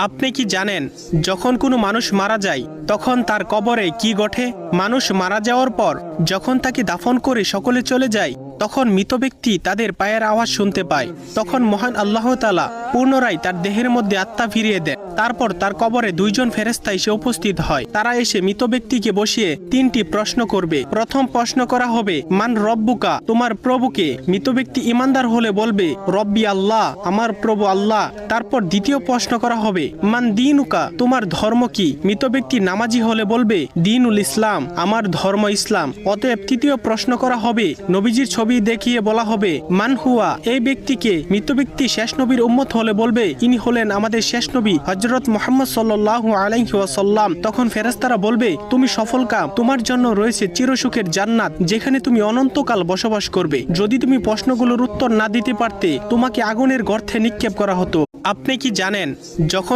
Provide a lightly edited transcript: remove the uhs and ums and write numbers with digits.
আপনি কি জানেন যখন কোনো মানুষ মারা যায় তখন তার কবরে কি ঘটে? মানুষ মারা যাওয়ার পর যখন তাকে দাফন করে সকলে চলে যায় তখন মৃত ব্যক্তি তাদের পায়ের আওয়াজ শুনতে পায়। তখন মহান আল্লাহ তাআলা পুনরায় তার দেহের মধ্যে আত্মা ফিরিয়ে দেন। তারপর তার কবরে দুইজন ফেরেশতা এসে উপস্থিত হয়। তারা এসে মৃত ব্যক্তিকে বসিয়ে তিনটি প্রশ্ন করবে। প্রথম প্রশ্ন করা হবে, মান রব্বুকা, তোমার প্রভুকে? মৃত ব্যক্তি ইমানদার হলে বলবে, রব্বি আল্লাহ, আমার প্রভু আল্লাহ। তারপর দ্বিতীয় প্রশ্ন করা হবে, মান দিনুকা, তোমার ধর্ম কি? মৃত ব্যক্তি নামাজি হলে বলবে, দিনুল ইসলাম, আমার ধর্ম ইসলাম। অতএব তৃতীয় প্রশ্ন করা হবে, নবীজির ছবি দেখিয়ে বলা হবে, মান হুয়া, এই ব্যক্তিকে? মৃত ব্যক্তি শেষ নবীর উম্মত হলে বলবে, ইনি হলেন আমাদের শেষ নবী হযরত মুহাম্মদ সাল্লাল্লাহু আলাইহি ওয়াসাল্লাম। তখন ফেরেশতারা বলবে, তুমি সফলকাম, তোমার জন্য রয়েছে চিরসুখের জান্নাত, যেখানে তুমি অনন্তকাল বসবাস করবে। যদি তুমি প্রশ্নগুলোর উত্তর না দিতে পারতে তোমাকে আগুনের গর্তে নিক্ষেপ করা হতো। আপনি কি জানেন যখন